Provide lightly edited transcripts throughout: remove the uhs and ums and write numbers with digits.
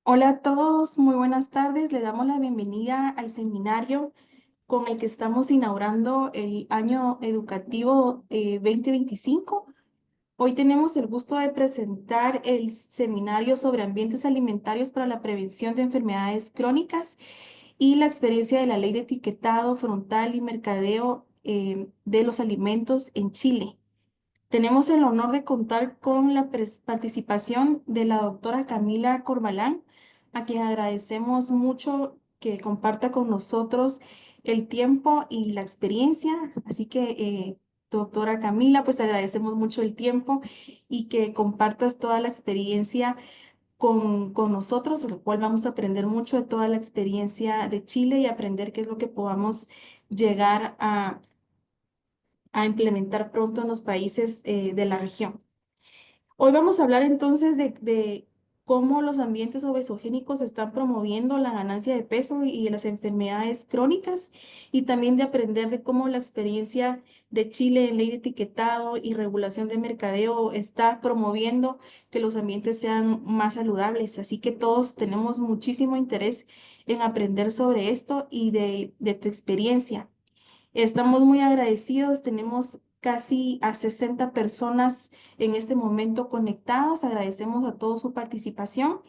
Hola a todos, muy buenas tardes. Le damos la bienvenida al seminario con el que estamos inaugurando el año educativo 2025. Hoy tenemos el gusto de presentar el seminario sobre ambientes alimentarios para la prevención de enfermedades crónicas y la experiencia de la ley de etiquetado frontal y mercadeo de los alimentos en Chile. Tenemos el honor de contar con la participación de la doctora Camila Corbalán, a quien agradecemos mucho que comparta con nosotros el tiempo y la experiencia. Así que, doctora Camila, pues agradecemos mucho el tiempo y que compartas toda la experiencia con nosotros, de lo cual vamos a aprender mucho de toda la experiencia de Chile y aprender qué es lo que podamos llegar a implementar pronto en los países de la región. Hoy vamos a hablar entonces de cómo los ambientes obesogénicos están promoviendo la ganancia de peso y las enfermedades crónicas, y también de aprender de cómo la experiencia de Chile en ley de etiquetado y regulación de mercadeo está promoviendo que los ambientes sean más saludables. Así que todos tenemos muchísimo interés en aprender sobre esto y de tu experiencia. Estamos muy agradecidos, tenemos casi a 60 personas en este momento conectadas. Agradecemos a todos su participación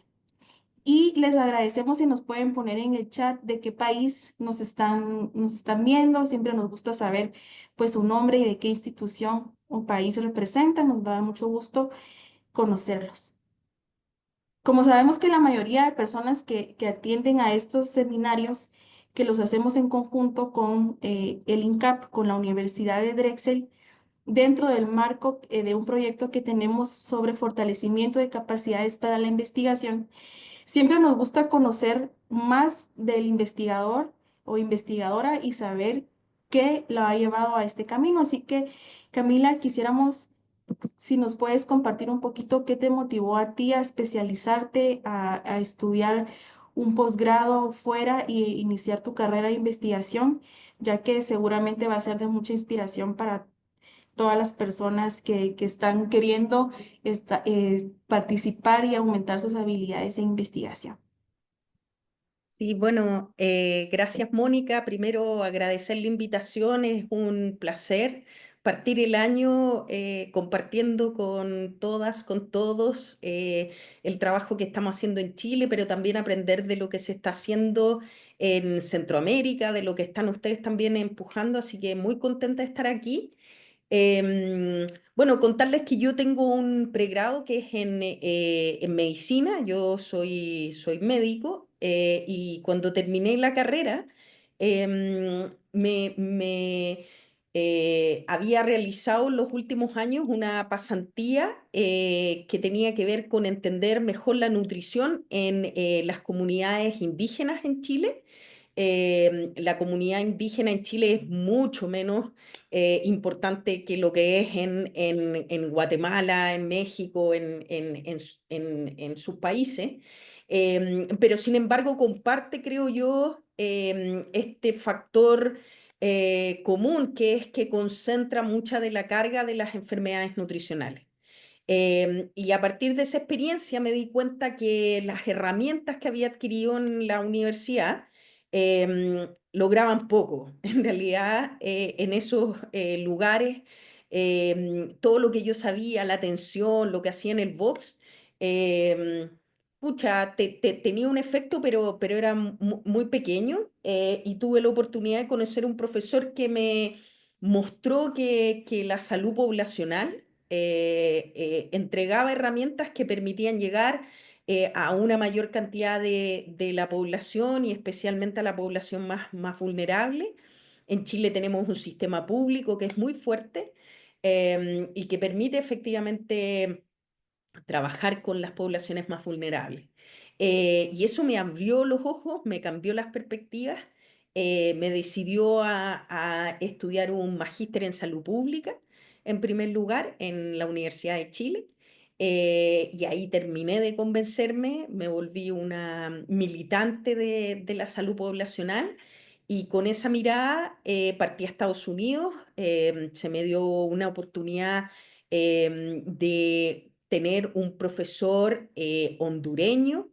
y les agradecemos si nos pueden poner en el chat de qué país nos están viendo. Siempre nos gusta saber pues su nombre y de qué institución o país representan. Nos va a dar mucho gusto conocerlos. Como sabemos que la mayoría de personas que atienden a estos seminarios, que los hacemos en conjunto con el INCAP, con la Universidad de Drexel, dentro del marco de un proyecto que tenemos sobre fortalecimiento de capacidades para la investigación, siempre nos gusta conocer más del investigador o investigadora y saber qué la ha llevado a este camino. Así que, Camila, quisiéramos si nos puedes compartir un poquito qué te motivó a ti a especializarte, a estudiar un posgrado fuera y iniciar tu carrera de investigación, ya que seguramente va a ser de mucha inspiración para todas las personas que están queriendo participar y aumentar sus habilidades de investigación. Sí, bueno, gracias Mónica. Primero agradecer la invitación, es un placer partir el año compartiendo con todas, con todos el trabajo que estamos haciendo en Chile, pero también aprender de lo que se está haciendo en Centroamérica, de lo que están ustedes también empujando, así que muy contenta de estar aquí. Em, bueno, contarles que yo tengo un pregrado que es en medicina, yo soy médico y cuando terminé la carrera había realizado en los últimos años una pasantía que tenía que ver con entender mejor la nutrición en las comunidades indígenas en Chile. La comunidad indígena en Chile es mucho menos importante que lo que es en Guatemala, en México, en sus países. Pero sin embargo comparte, creo yo, este factor común que es que concentra mucha de la carga de las enfermedades nutricionales. Y a partir de esa experiencia me di cuenta que las herramientas que había adquirido en la universidad lograban poco. En realidad, en esos lugares, todo lo que yo sabía, la atención, lo que hacía en el box, em, pucha, tenía un efecto, pero era muy pequeño. Y tuve la oportunidad de conocer un profesor que me mostró que la salud poblacional entregaba herramientas que permitían llegar a una mayor cantidad de la población y especialmente a la población más vulnerable. En Chile tenemos un sistema público que es muy fuerte y que permite efectivamente trabajar con las poblaciones más vulnerables. Y eso me abrió los ojos, me cambió las perspectivas, me decidió a estudiar un magíster en salud pública, en primer lugar, en la Universidad de Chile. Y ahí terminé de convencerme, me volví una militante de la salud poblacional y con esa mirada partí a Estados Unidos, se me dio una oportunidad de tener un profesor hondureño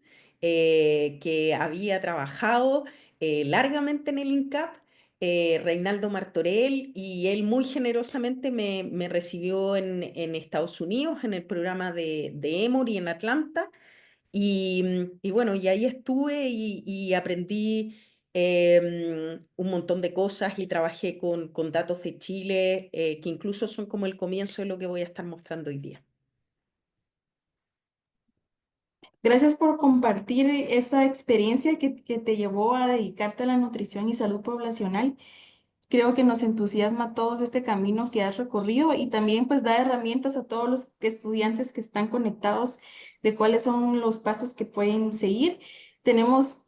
que había trabajado largamente en el INCAP, Reinaldo Martorell, y él muy generosamente me recibió en Estados Unidos, en el programa de Emory en Atlanta. Y bueno, y ahí estuve y aprendí un montón de cosas y trabajé con datos de Chile, que incluso son como el comienzo de lo que voy a estar mostrando hoy día. Gracias por compartir esa experiencia que te llevó a dedicarte a la nutrición y salud poblacional. Creo que nos entusiasma a todos este camino que has recorrido y también pues da herramientas a todos los estudiantes que están conectados de cuáles son los pasos que pueden seguir. Tenemos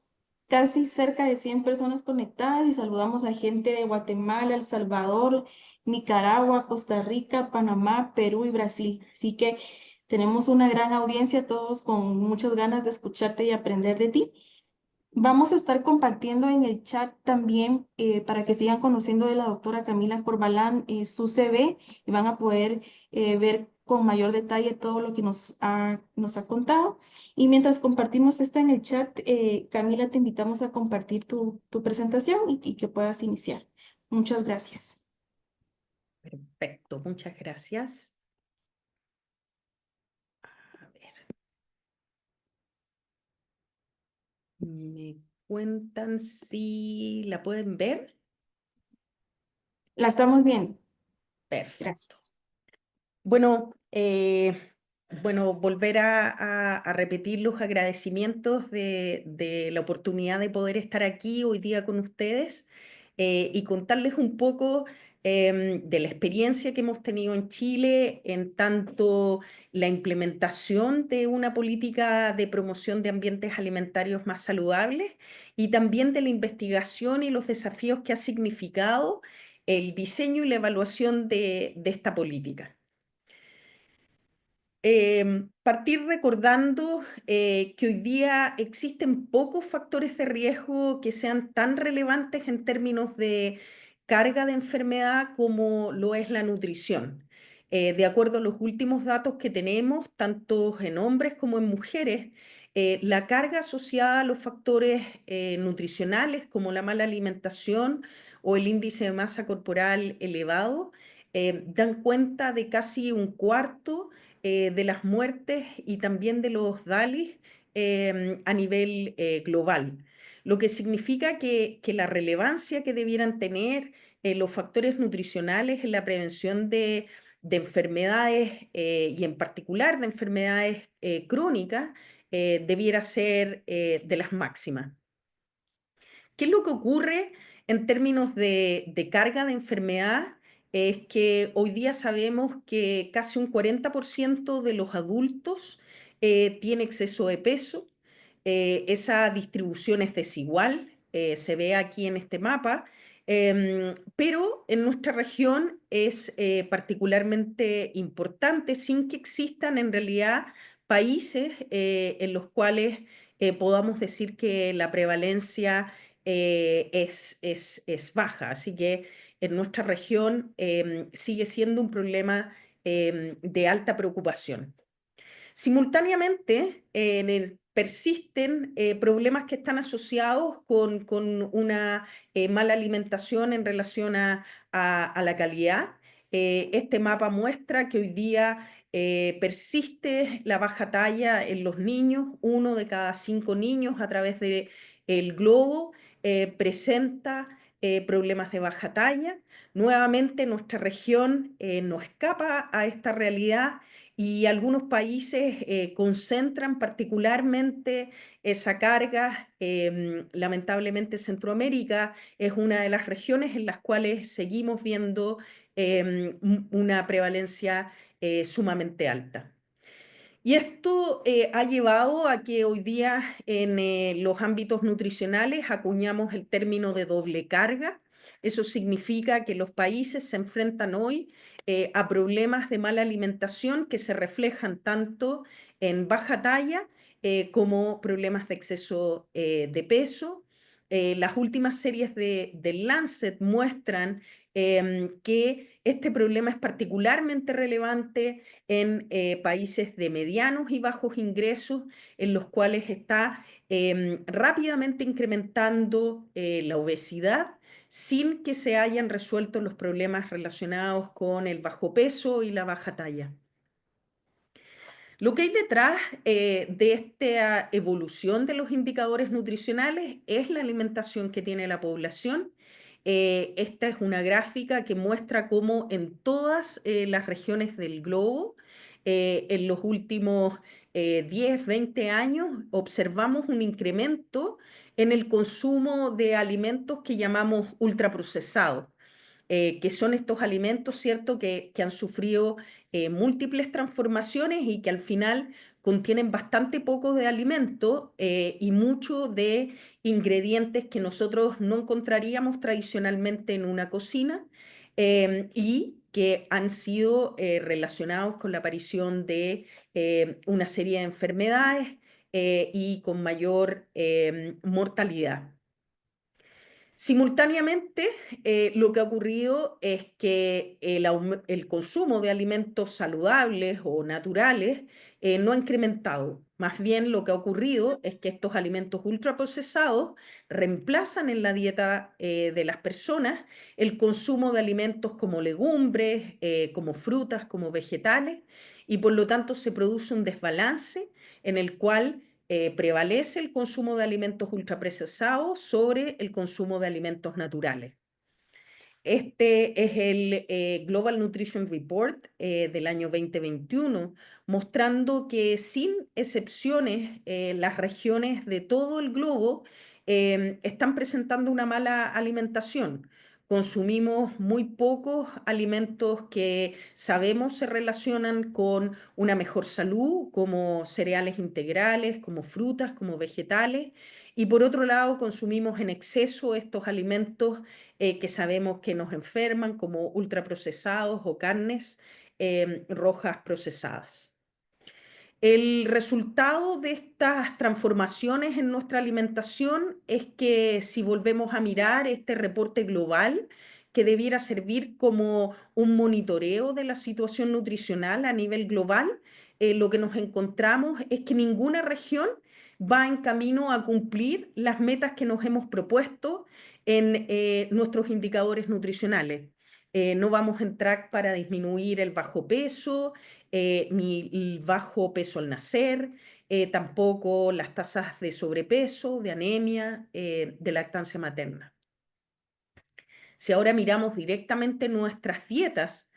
casi cerca de 100 personas conectadas y saludamos a gente de Guatemala, El Salvador, Nicaragua, Costa Rica, Panamá, Perú y Brasil. Así que tenemos una gran audiencia, todos con muchas ganas de escucharte y aprender de ti. Vamos a estar compartiendo en el chat también para que sigan conociendo de la doctora Camila Corbalán su CV y van a poder ver con mayor detalle todo lo que nos ha contado. Y mientras compartimos esto en el chat, Camila, te invitamos a compartir tu presentación y que puedas iniciar. Muchas gracias. Perfecto, muchas gracias. A ver, ¿me cuentan si la pueden ver? La estamos viendo. Perfecto. Gracias. Bueno, bueno, volver a repetir los agradecimientos de la oportunidad de poder estar aquí hoy día con ustedes y contarles un poco de la experiencia que hemos tenido en Chile en tanto la implementación de una política de promoción de ambientes alimentarios más saludables y también de la investigación y los desafíos que ha significado el diseño y la evaluación de esta política. Partir recordando que hoy día existen pocos factores de riesgo que sean tan relevantes en términos de carga de enfermedad como lo es la nutrición. De acuerdo a los últimos datos que tenemos, tanto en hombres como en mujeres, la carga asociada a los factores nutricionales como la mala alimentación o el índice de masa corporal elevado dan cuenta de casi un cuarto de las muertes y también de los DALIs a nivel global, lo que significa que la relevancia que debieran tener los factores nutricionales en la prevención de enfermedades y en particular de enfermedades crónicas debiera ser de las máximas. ¿Qué es lo que ocurre en términos de carga de enfermedad? Es que hoy día sabemos que casi un 40% de los adultos tiene exceso de peso. Esa distribución es desigual, se ve aquí en este mapa, pero en nuestra región es particularmente importante sin que existan en realidad países en los cuales podamos decir que la prevalencia es baja. Así que en nuestra región sigue siendo un problema de alta preocupación. Simultáneamente, persisten problemas que están asociados con una mala alimentación en relación a la calidad. Este mapa muestra que hoy día persiste la baja talla en los niños. 1 de cada 5 niños a través del globo presenta problemas de baja talla. Nuevamente, nuestra región no escapa a esta realidad y algunos países concentran particularmente esa carga. Lamentablemente Centroamérica es una de las regiones en las cuales seguimos viendo una prevalencia sumamente alta. Y esto ha llevado a que hoy día en los ámbitos nutricionales acuñamos el término de doble carga. Eso significa que los países se enfrentan hoy a problemas de mala alimentación que se reflejan tanto en baja talla como problemas de exceso de peso. Las últimas series del Lancet muestran que este problema es particularmente relevante en países de medianos y bajos ingresos, en los cuales está rápidamente incrementando la obesidad sin que se hayan resuelto los problemas relacionados con el bajo peso y la baja talla. Lo que hay detrás de esta evolución de los indicadores nutricionales es la alimentación que tiene la población. Esta es una gráfica que muestra cómo en todas las regiones del globo, en los últimos 10, 20 años, observamos un incremento en el consumo de alimentos que llamamos ultraprocesados, que son estos alimentos, ¿cierto?, que han sufrido múltiples transformaciones y que al final contienen bastante poco de alimento y mucho de ingredientes que nosotros no encontraríamos tradicionalmente en una cocina, y que han sido relacionados con la aparición de una serie de enfermedades y con mayor mortalidad. Simultáneamente, lo que ha ocurrido es que el consumo de alimentos saludables o naturales no ha incrementado. Más bien, lo que ha ocurrido es que estos alimentos ultraprocesados reemplazan en la dieta de las personas el consumo de alimentos como legumbres, como frutas, como vegetales, y por lo tanto se produce un desbalance en el cual prevalece el consumo de alimentos ultraprocesados sobre el consumo de alimentos naturales. Este es el Global Nutrition Report del año 2021, mostrando que sin excepciones las regiones de todo el globo están presentando una mala alimentación. Consumimos muy pocos alimentos que sabemos se relacionan con una mejor salud, como cereales integrales, como frutas, como vegetales. Y por otro lado, consumimos en exceso estos alimentos que sabemos que nos enferman, como ultraprocesados o carnes rojas procesadas. El resultado de estas transformaciones en nuestra alimentación es que si volvemos a mirar este reporte global, que debiera servir como un monitoreo de la situación nutricional a nivel global, lo que nos encontramos es que ninguna región va en camino a cumplir las metas que nos hemos propuesto en nuestros indicadores nutricionales. No vamos a entrar para disminuir el bajo peso, ni el bajo peso al nacer, tampoco las tasas de sobrepeso, de anemia, de lactancia materna. Si ahora miramos directamente nuestras dietas,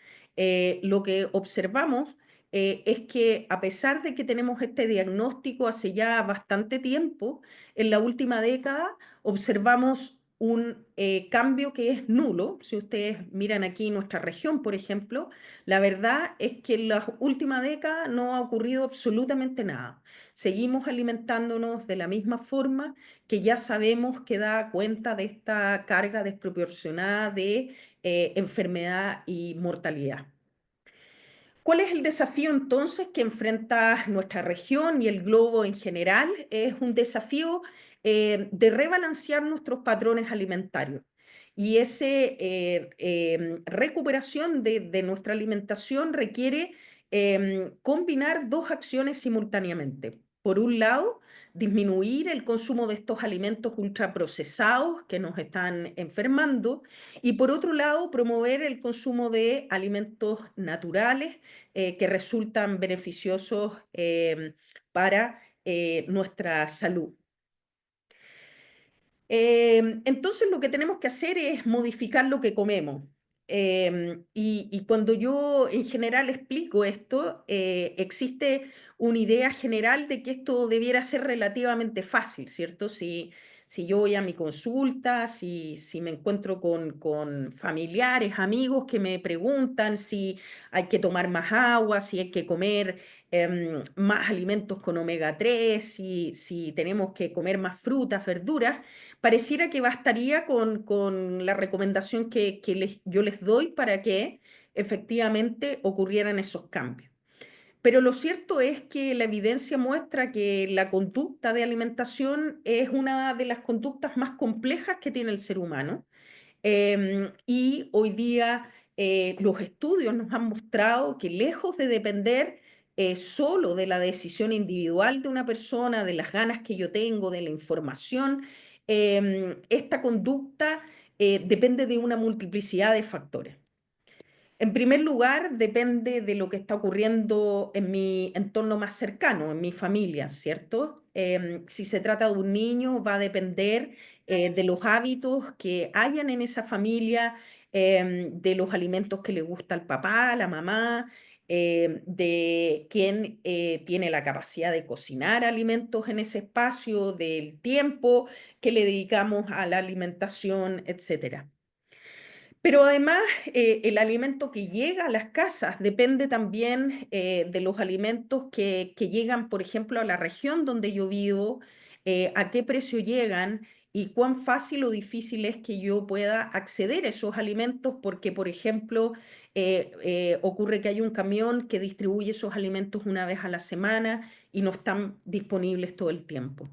lo que observamos es que a pesar de que tenemos este diagnóstico hace ya bastante tiempo, en la última década observamos un cambio que es nulo. Si ustedes miran aquí nuestra región, por ejemplo, la verdad es que en la última década no ha ocurrido absolutamente nada. Seguimos alimentándonos de la misma forma que ya sabemos que da cuenta de esta carga desproporcionada de enfermedad y mortalidad. ¿Cuál es el desafío entonces que enfrenta nuestra región y el globo en general? Es un desafío de rebalancear nuestros patrones alimentarios. Y esa recuperación de nuestra alimentación requiere combinar dos acciones simultáneamente. Por un lado, disminuir el consumo de estos alimentos ultraprocesados que nos están enfermando, y por otro lado, promover el consumo de alimentos naturales que resultan beneficiosos para nuestra salud. Entonces lo que tenemos que hacer es modificar lo que comemos. Y cuando yo en general explico esto, existe una idea general de que esto debiera ser relativamente fácil, ¿cierto? Si yo voy a mi consulta, si me encuentro con familiares, amigos que me preguntan si hay que tomar más agua, si hay que comer más alimentos con omega 3, si tenemos que comer más frutas, verduras, pareciera que bastaría con la recomendación que yo les doy para que efectivamente ocurrieran esos cambios. Pero lo cierto es que la evidencia muestra que la conducta de alimentación es una de las conductas más complejas que tiene el ser humano. Y hoy día los estudios nos han mostrado que lejos de depender solo de la decisión individual de una persona, de las ganas que yo tengo, de la información, esta conducta depende de una multiplicidad de factores. En primer lugar, depende de lo que está ocurriendo en mi entorno más cercano, en mi familia, ¿cierto? Si se trata de un niño, va a depender de los hábitos que hayan en esa familia, de los alimentos que le gusta al papá, a la mamá, de quién tiene la capacidad de cocinar alimentos en ese espacio, del tiempo que le dedicamos a la alimentación, etcétera. Pero además, el alimento que llega a las casas depende también de los alimentos que llegan, por ejemplo, a la región donde yo vivo, a qué precio llegan y cuán fácil o difícil es que yo pueda acceder a esos alimentos, porque, por ejemplo, ocurre que hay un camión que distribuye esos alimentos una vez a la semana y no están disponibles todo el tiempo.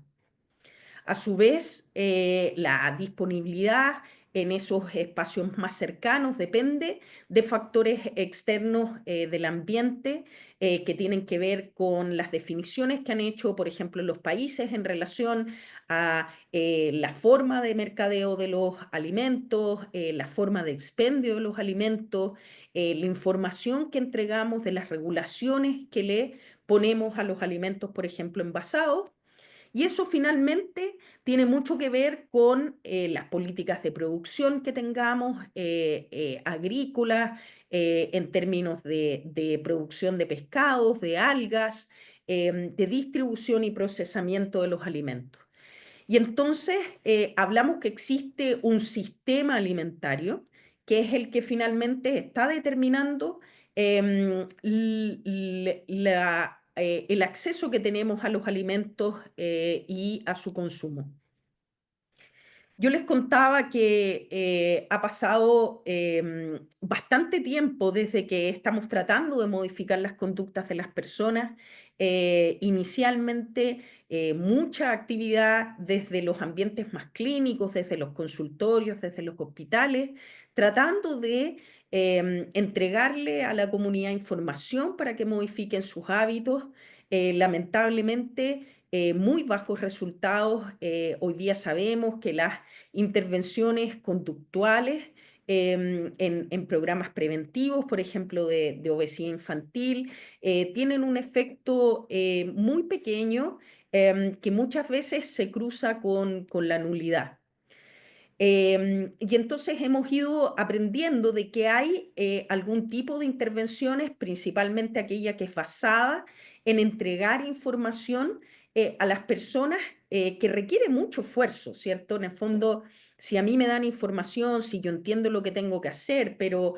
A su vez, la disponibilidad en esos espacios más cercanos depende de factores externos del ambiente que tienen que ver con las definiciones que han hecho, por ejemplo, los países en relación a la forma de mercadeo de los alimentos, la forma de expendio de los alimentos, la información que entregamos de las regulaciones que le ponemos a los alimentos, por ejemplo, envasados. Y eso finalmente tiene mucho que ver con las políticas de producción que tengamos, agrícolas, en términos de producción de pescados, de algas, de distribución y procesamiento de los alimentos. Y entonces hablamos que existe un sistema alimentario que es el que finalmente está determinando el acceso que tenemos a los alimentos y a su consumo. Yo les contaba que ha pasado bastante tiempo desde que estamos tratando de modificar las conductas de las personas. Inicialmente, mucha actividad desde los ambientes más clínicos, desde los consultorios, desde los hospitales, tratando de entregarle a la comunidad información para que modifiquen sus hábitos. Lamentablemente, muy bajos resultados. Hoy día sabemos que las intervenciones conductuales en programas preventivos, por ejemplo, de obesidad infantil, tienen un efecto muy pequeño que muchas veces se cruza con la nulidad. Y entonces hemos ido aprendiendo de que hay algún tipo de intervenciones, principalmente aquella que es basada en entregar información a las personas que requiere mucho esfuerzo, ¿cierto? En el fondo, si a mí me dan información, si yo entiendo lo que tengo que hacer, pero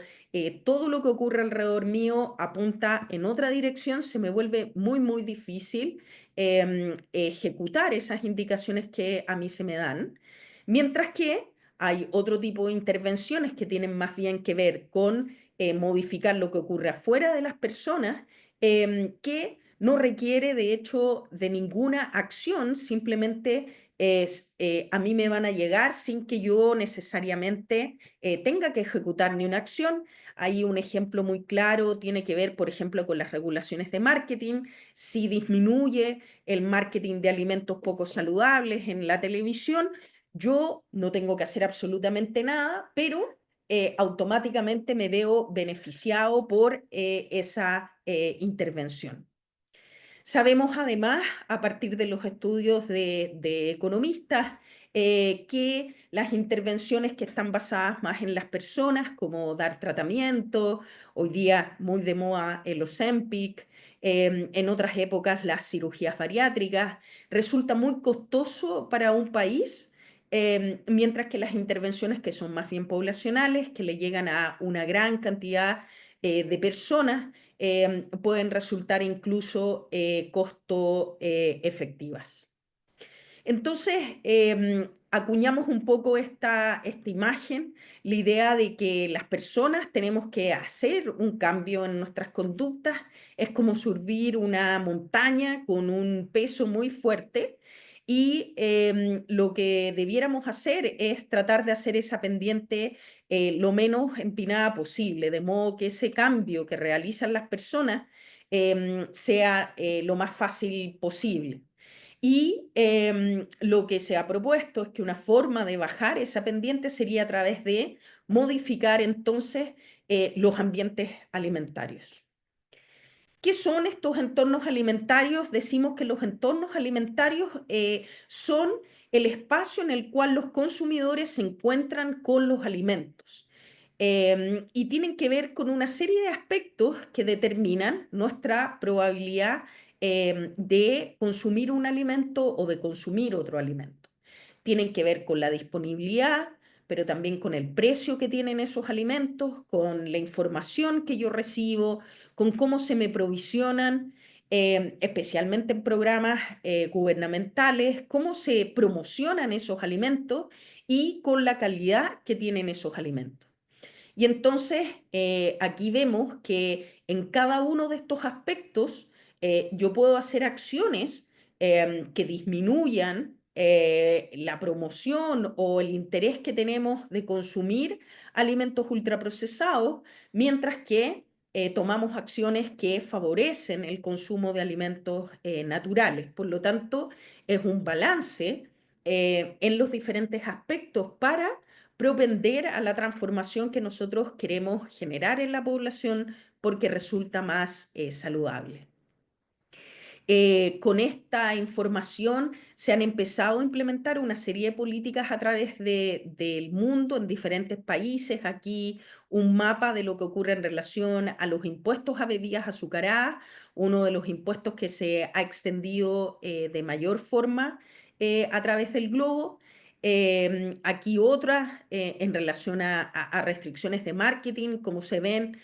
todo lo que ocurre alrededor mío apunta en otra dirección, se me vuelve muy, muy difícil ejecutar esas indicaciones que a mí se me dan. Mientras que hay otro tipo de intervenciones que tienen más bien que ver con modificar lo que ocurre afuera de las personas, que no requiere de hecho de ninguna acción, simplemente a mí me van a llegar sin que yo necesariamente tenga que ejecutar ni una acción. Hay un ejemplo muy claro, tiene que ver, por ejemplo, con las regulaciones de marketing. Si disminuye el marketing de alimentos poco saludables en la televisión, yo no tengo que hacer absolutamente nada, pero automáticamente me veo beneficiado por esa intervención. Sabemos además, a partir de los estudios de economistas, que las intervenciones que están basadas más en las personas, como dar tratamiento, hoy día muy de moda el Ozempic, en otras épocas las cirugías bariátricas, resulta muy costoso para un país, mientras que las intervenciones que son más bien poblacionales, que le llegan a una gran cantidad de personas, pueden resultar incluso costo efectivas. Entonces, acuñamos un poco esta imagen, la idea de que las personas tenemos que hacer un cambio en nuestras conductas, es como subir una montaña con un peso muy fuerte y lo que debiéramos hacer es tratar de hacer esa pendiente lo menos empinada posible, de modo que ese cambio que realizan las personas sea lo más fácil posible. Y lo que se ha propuesto es que una forma de bajar esa pendiente sería a través de modificar entonces los ambientes alimentarios. ¿Qué son estos entornos alimentarios? Decimos que los entornos alimentarios son el espacio en el cual los consumidores se encuentran con los alimentos. Y tienen que ver con una serie de aspectos que determinan nuestra probabilidad de consumir un alimento o de consumir otro alimento. Tienen que ver con la disponibilidad, pero también con el precio que tienen esos alimentos, con la información que yo recibo, con cómo se me provisionan, especialmente en programas gubernamentales, cómo se promocionan esos alimentos y con la calidad que tienen esos alimentos. Y entonces aquí vemos que en cada uno de estos aspectos yo puedo hacer acciones que disminuyan la promoción o el interés que tenemos de consumir alimentos ultraprocesados, mientras que tomamos acciones que favorecen el consumo de alimentos naturales. Por lo tanto, es un balance en los diferentes aspectos para propender a la transformación que nosotros queremos generar en la población porque resulta más saludable. Con esta información se han empezado a implementar una serie de políticas a través del mundo en diferentes países. Aquí un mapa de lo que ocurre en relación a los impuestos a bebidas azucaradas, uno de los impuestos que se ha extendido de mayor forma a través del globo. Aquí otras en relación a restricciones de marketing, como se ven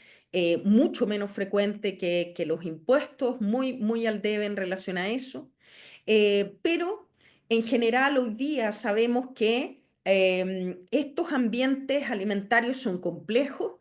mucho menos frecuente que los impuestos, muy al debe en relación a eso. Pero en general hoy día sabemos que estos ambientes alimentarios son complejos,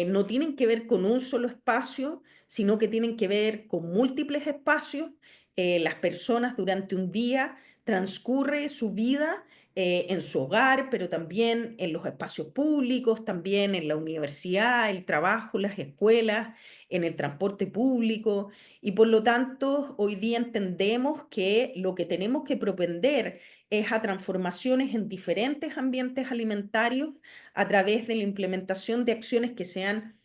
no tienen que ver con un solo espacio, sino que tienen que ver con múltiples espacios. Las personas durante un día transcurre su vida en su hogar, pero también en los espacios públicos, también en la universidad, el trabajo, las escuelas, en el transporte público. Y por lo tanto, hoy día entendemos que lo que tenemos que propender es a transformaciones en diferentes ambientes alimentarios a través de la implementación de acciones que sean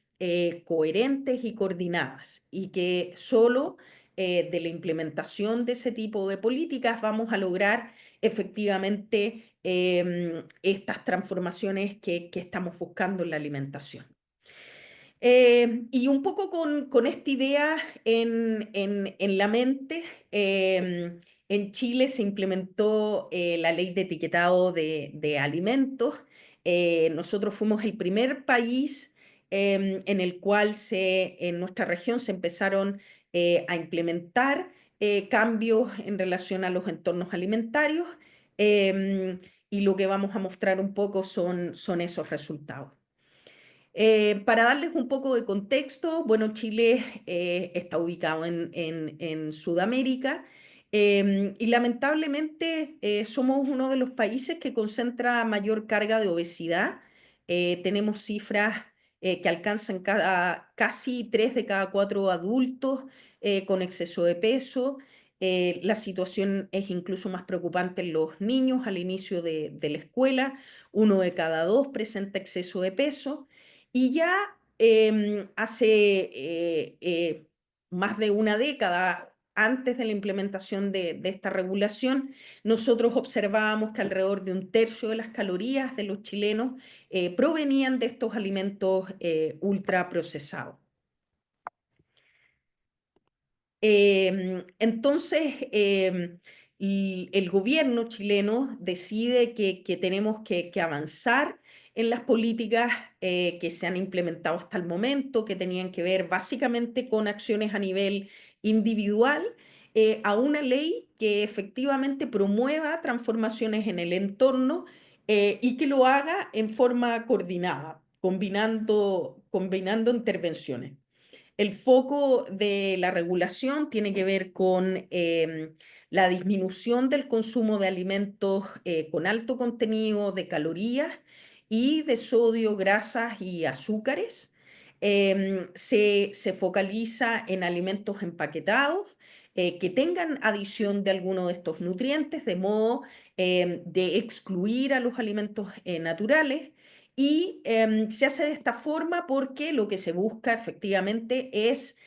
coherentes y coordinadas y que solo de la implementación de ese tipo de políticas vamos a lograr efectivamente estas transformaciones que estamos buscando en la alimentación. Y un poco con esta idea en la mente, en Chile se implementó la ley de etiquetado de alimentos. Nosotros fuimos el primer país en el cual en nuestra región se empezaron a implementar cambios en relación a los entornos alimentarios y lo que vamos a mostrar un poco son esos resultados. Para darles un poco de contexto, bueno, Chile está ubicado en Sudamérica y lamentablemente somos uno de los países que concentra mayor carga de obesidad. Tenemos cifras que alcanzan casi 3 de cada 4 adultos con exceso de peso. La situación es incluso más preocupante en los niños al inicio de la escuela. 1 de cada 2 presenta exceso de peso. Y ya hace más de una década, antes de la implementación de esta regulación, nosotros observábamos que alrededor de un tercio de las calorías de los chilenos provenían de estos alimentos ultraprocesados. Entonces, el gobierno chileno decide que tenemos que avanzar en las políticas que se han implementado hasta el momento, que tenían que ver básicamente con acciones a nivel individual, a una ley que efectivamente promueva transformaciones en el entorno y que lo haga en forma coordinada, combinando intervenciones. El foco de la regulación tiene que ver con la disminución del consumo de alimentos con alto contenido de calorías y de sodio, grasas y azúcares. Se focaliza en alimentos empaquetados que tengan adición de alguno de estos nutrientes, de modo de excluir a los alimentos naturales. Y se hace de esta forma porque lo que se busca efectivamente es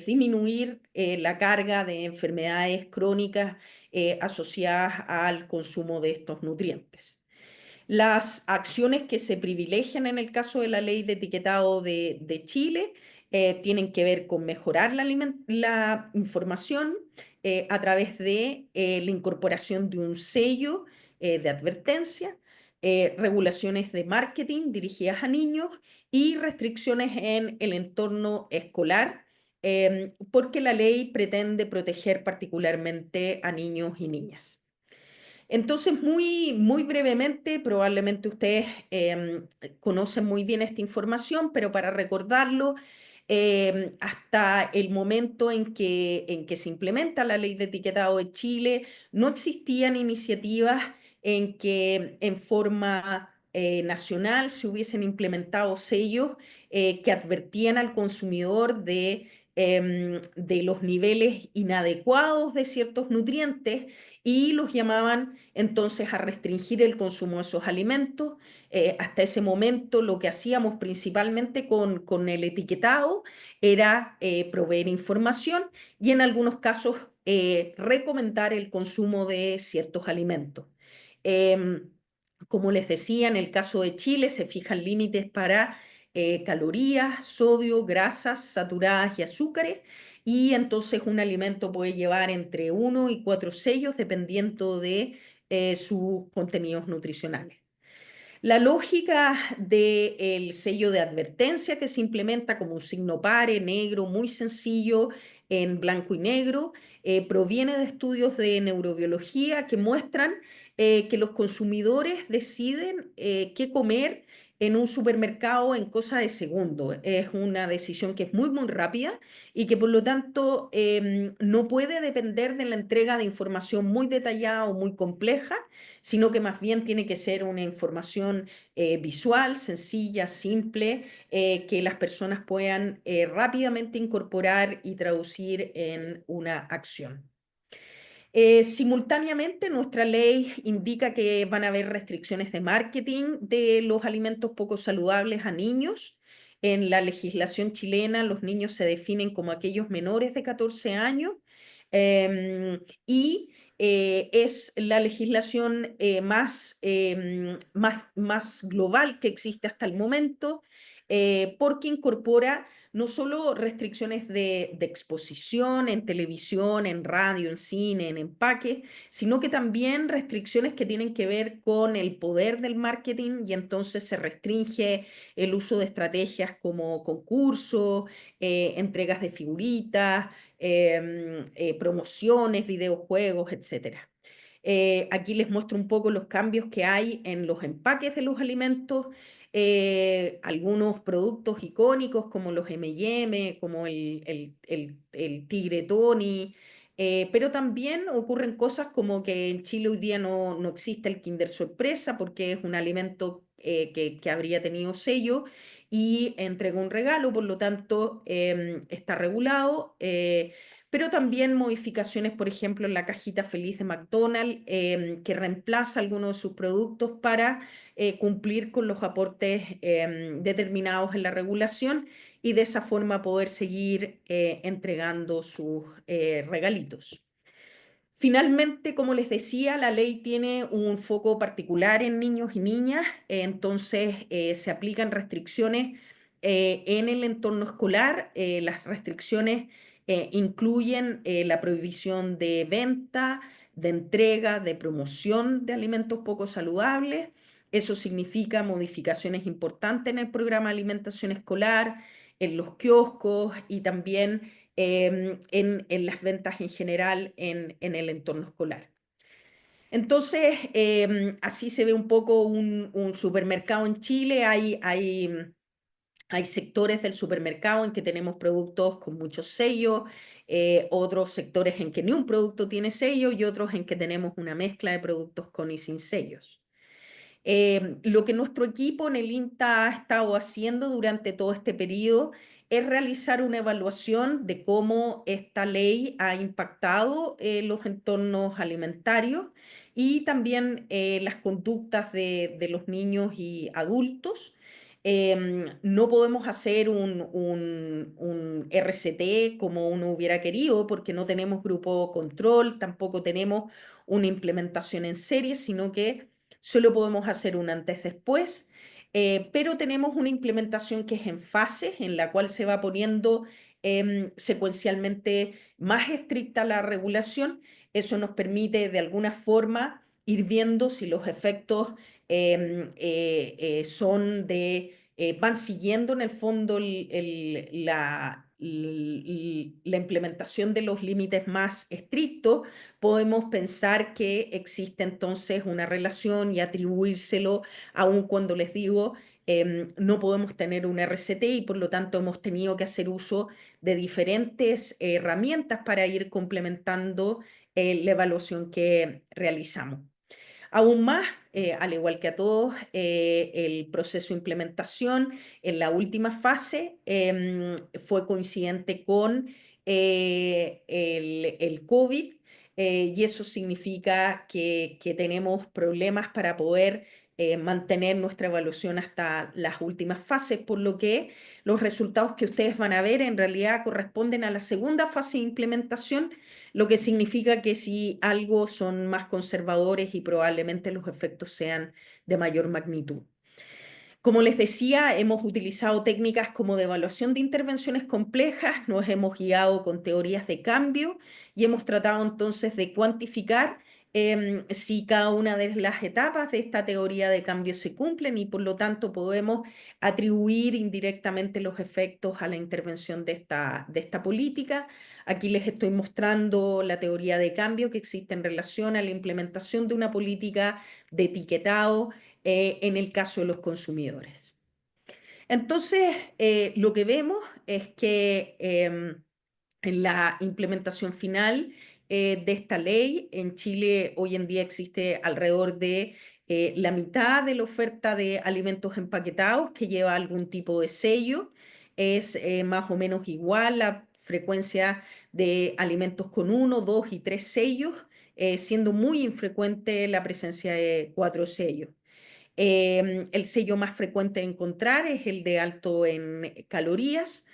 disminuir la carga de enfermedades crónicas asociadas al consumo de estos nutrientes. Las acciones que se privilegian en el caso de la ley de etiquetado de Chile tienen que ver con mejorar la información a través de la incorporación de un sello de advertencia, regulaciones de marketing dirigidas a niños y restricciones en el entorno escolar, porque la ley pretende proteger particularmente a niños y niñas. Entonces, muy brevemente, probablemente ustedes conocen muy bien esta información, pero para recordarlo, hasta el momento en que se implementa la ley de etiquetado de Chile, no existían iniciativas en que en forma nacional se hubiesen implementado sellos que advertían al consumidor de los niveles inadecuados de ciertos nutrientes y los llamaban entonces a restringir el consumo de esos alimentos. Hasta ese momento lo que hacíamos principalmente con el etiquetado era proveer información y en algunos casos recomendar el consumo de ciertos alimentos. Em, Como les decía, en el caso de Chile se fijan límites para calorías, sodio, grasas saturadas y azúcares, y entonces un alimento puede llevar entre 1 y 4 sellos dependiendo de sus contenidos nutricionales. La lógica del sello de advertencia que se implementa como un signo pare, negro, muy sencillo, en blanco y negro, proviene de estudios de neurobiología que muestran que los consumidores deciden qué comer en un supermercado en cosa de segundos. Es una decisión que es muy rápida y que por lo tanto no puede depender de la entrega de información muy detallada o muy compleja, sino que más bien tiene que ser una información visual, sencilla, simple, que las personas puedan rápidamente incorporar y traducir en una acción. Simultáneamente, nuestra ley indica que van a haber restricciones de marketing de los alimentos poco saludables a niños. En la legislación chilena, los niños se definen como aquellos menores de 14 años y es la legislación más global que existe hasta el momento, porque incorpora no solo restricciones de exposición en televisión, en radio, en cine, en empaque, sino que también restricciones que tienen que ver con el poder del marketing, y entonces se restringe el uso de estrategias como concursos, entregas de figuritas, promociones, videojuegos, etcétera. Aquí les muestro un poco los cambios que hay en los empaques de los alimentos. Algunos productos icónicos como los M&M, como el Tigre Tony, pero también ocurren cosas como que en Chile hoy día no existe el Kinder Sorpresa porque es un alimento que habría tenido sello y entregó un regalo, por lo tanto está regulado. Pero también modificaciones, por ejemplo, en la cajita feliz de McDonald's, que reemplaza algunos de sus productos para cumplir con los aportes determinados en la regulación y de esa forma poder seguir entregando sus regalitos. Finalmente, como les decía, la ley tiene un foco particular en niños y niñas, entonces se aplican restricciones en el entorno escolar. Las restricciones incluyen la prohibición de venta, de entrega, de promoción de alimentos poco saludables. Eso significa modificaciones importantes en el programa de alimentación escolar, en los kioscos y también en las ventas en general en el entorno escolar. Entonces, así se ve un poco un supermercado en Chile. Hay sectores del supermercado en que tenemos productos con muchos sellos, otros sectores en que ni un producto tiene sello y otros en que tenemos una mezcla de productos con y sin sellos. Lo que nuestro equipo en el INTA ha estado haciendo durante todo este periodo es realizar una evaluación de cómo esta ley ha impactado los entornos alimentarios y también las conductas de los niños y adultos. No podemos hacer un RCT como uno hubiera querido porque no tenemos grupo control, tampoco tenemos una implementación en serie, sino que solo podemos hacer un antes-después, pero tenemos una implementación que es en fases, en la cual se va poniendo secuencialmente más estricta la regulación. Eso nos permite de alguna forma ir viendo si los efectos son van siguiendo en el fondo la implementación de los límites más estrictos. Podemos pensar que existe entonces una relación y atribuírselo, aun cuando les digo, no podemos tener un RCT y por lo tanto hemos tenido que hacer uso de diferentes herramientas para ir complementando la evaluación que realizamos. Aún más, al igual que a todos, el proceso de implementación en la última fase fue coincidente con el COVID, y eso significa que tenemos problemas para poder mantener nuestra evaluación hasta las últimas fases, por lo que los resultados que ustedes van a ver en realidad corresponden a la segunda fase de implementación, lo que significa que si algo son más conservadores y probablemente los efectos sean de mayor magnitud. Como les decía, hemos utilizado técnicas como de evaluación de intervenciones complejas, nos hemos guiado con teorías de cambio y hemos tratado entonces de cuantificar si cada una de las etapas de esta teoría de cambio se cumplen y por lo tanto podemos atribuir indirectamente los efectos a la intervención de esta política. Aquí les estoy mostrando la teoría de cambio que existe en relación a la implementación de una política de etiquetado en el caso de los consumidores. Entonces, lo que vemos es que en la implementación final de esta ley, en Chile hoy en día existe alrededor de la mitad de la oferta de alimentos empaquetados que lleva algún tipo de sello. Es más o menos igual la frecuencia de alimentos con uno, dos y tres sellos, siendo muy infrecuente la presencia de cuatro sellos. El sello más frecuente de encontrar es el de alto en calorías,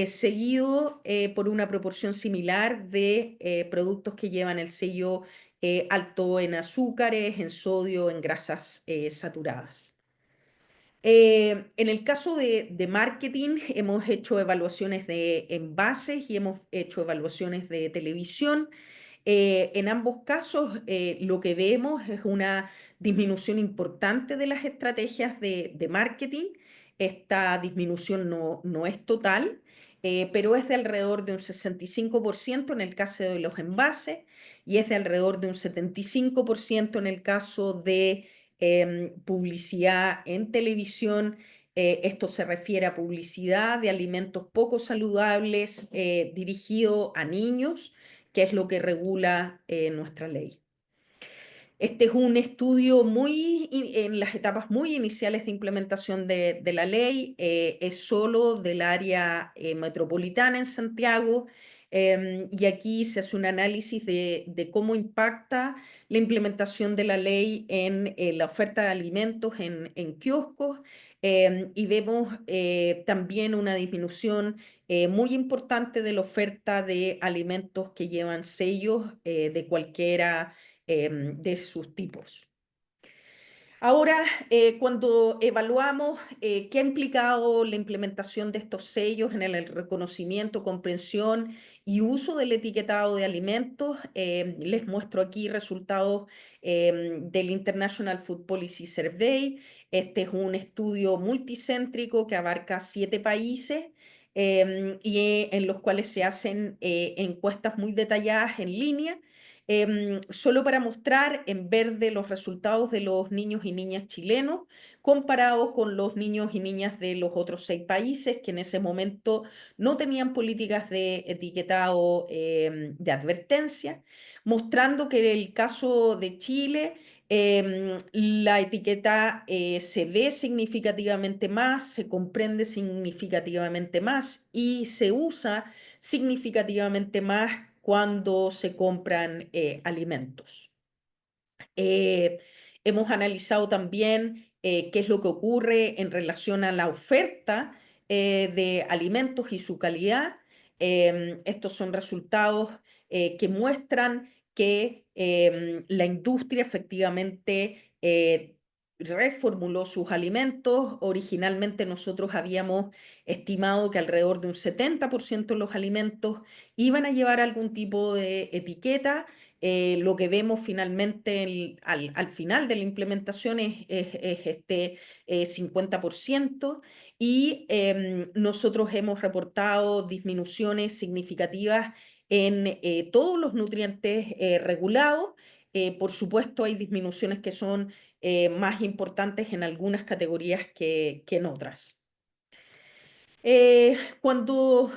seguido por una proporción similar de productos que llevan el sello alto en azúcares, en sodio, en grasas saturadas. En el caso de marketing, hemos hecho evaluaciones de envases y hemos hecho evaluaciones de televisión. En ambos casos, lo que vemos es una disminución importante de las estrategias de marketing. Esta disminución no es total, pero es de alrededor de un 65% en el caso de los envases y es de alrededor de un 75% en el caso de publicidad en televisión. Esto se refiere a publicidad de alimentos poco saludables dirigido a niños, que es lo que regula nuestra ley. Este es un estudio en las etapas muy iniciales de implementación de la ley, es solo del área metropolitana en Santiago, y aquí se hace un análisis de cómo impacta la implementación de la ley en la oferta de alimentos en kioscos, y vemos también una disminución muy importante de la oferta de alimentos que llevan sellos de cualquiera de sus tipos. Ahora, cuando evaluamos qué ha implicado la implementación de estos sellos en el reconocimiento, comprensión y uso del etiquetado de alimentos, les muestro aquí resultados del International Food Policy Survey. Este es un estudio multicéntrico que abarca 7 países y en los cuales se hacen encuestas muy detalladas en línea, solo para mostrar en verde los resultados de los niños y niñas chilenos comparados con los niños y niñas de los otros 6 países que en ese momento no tenían políticas de etiquetado de advertencia, mostrando que en el caso de Chile la etiqueta se ve significativamente más, se comprende significativamente más y se usa significativamente más cuando se compran alimentos. Eh, Hemos analizado también qué es lo que ocurre en relación a la oferta de alimentos y su calidad. Estos son resultados que muestran que la industria efectivamente reformuló sus alimentos. Originalmente nosotros habíamos estimado que alrededor de un 70% de los alimentos iban a llevar algún tipo de etiqueta. Lo que vemos finalmente al final de la implementación es este 50% y nosotros hemos reportado disminuciones significativas en todos los nutrientes regulados. Por supuesto, hay disminuciones que son más importantes en algunas categorías que en otras. Cuando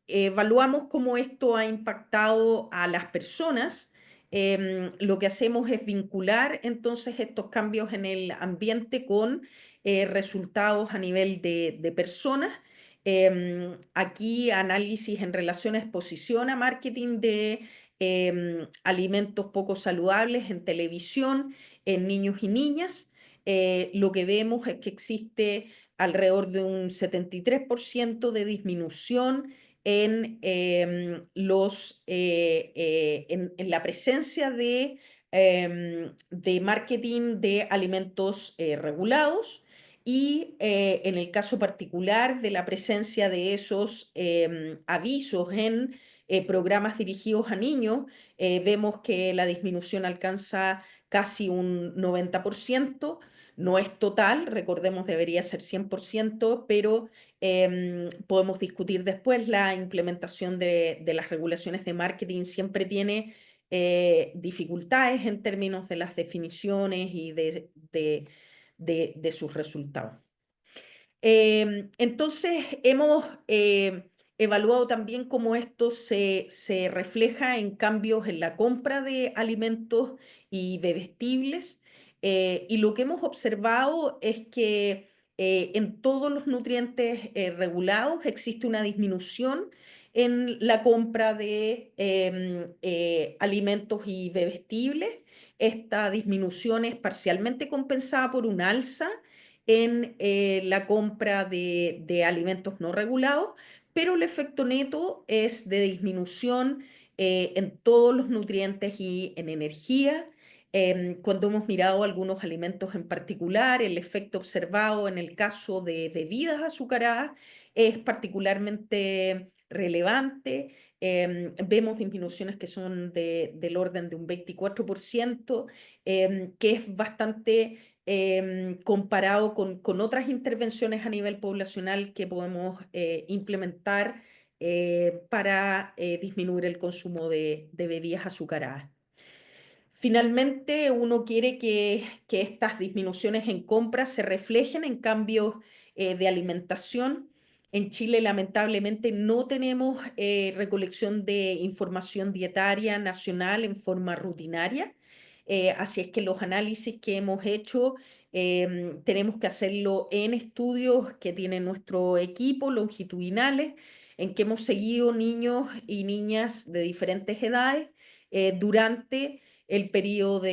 evaluamos cómo esto ha impactado a las personas, lo que hacemos es vincular entonces estos cambios en el ambiente con resultados a nivel de personas. Aquí análisis en relación a exposición a marketing de alimentos poco saludables en televisión, en niños y niñas. Lo que vemos es que existe alrededor de un 73% de disminución en la presencia de marketing de alimentos regulados y en el caso particular de la presencia de esos avisos en programas dirigidos a niños, vemos que la disminución alcanza casi un 90%. No es total, recordemos, debería ser 100%, pero podemos discutir después. La implementación de las regulaciones de marketing siempre tiene dificultades en términos de las definiciones y de sus resultados. Entonces, hemos evaluado también cómo esto se refleja en cambios en la compra de alimentos y bebestibles. Y lo que hemos observado es que en todos los nutrientes regulados existe una disminución en la compra de alimentos y bebestibles. Esta disminución es parcialmente compensada por un alza en la compra de alimentos no regulados, pero el efecto neto es de disminución en todos los nutrientes y en energía. Cuando hemos mirado algunos alimentos en particular, el efecto observado en el caso de bebidas azucaradas es particularmente relevante. Vemos disminuciones que son del orden de un 24%, que es bastante comparado con otras intervenciones a nivel poblacional que podemos implementar para disminuir el consumo de bebidas azucaradas. Finalmente, uno quiere que estas disminuciones en compras se reflejen en cambios de alimentación. En Chile, lamentablemente, no tenemos recolección de información dietaria nacional en forma rutinaria. Así es que los análisis que hemos hecho tenemos que hacerlo en estudios que tiene nuestro equipo longitudinales, en que hemos seguido niños y niñas de diferentes edades durante el periodo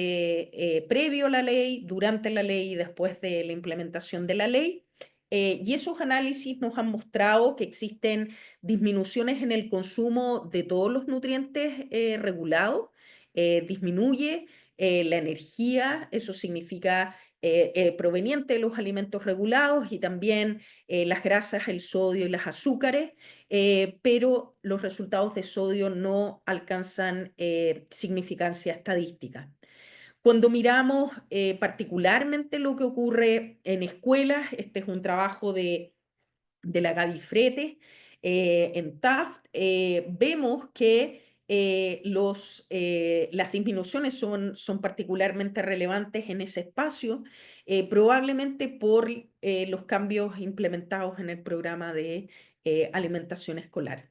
previo a la ley, durante la ley y después de la implementación de la ley. Y esos análisis nos han mostrado que existen disminuciones en el consumo de todos los nutrientes regulados. Disminuye la energía, eso significa proveniente de los alimentos regulados y también las grasas, el sodio y las azúcares, pero los resultados de sodio no alcanzan significancia estadística. Cuando miramos particularmente lo que ocurre en escuelas, este es un trabajo de de la Gaby Fretes en Taft, vemos que las disminuciones son particularmente relevantes en ese espacio, probablemente por los cambios implementados en el programa de alimentación escolar.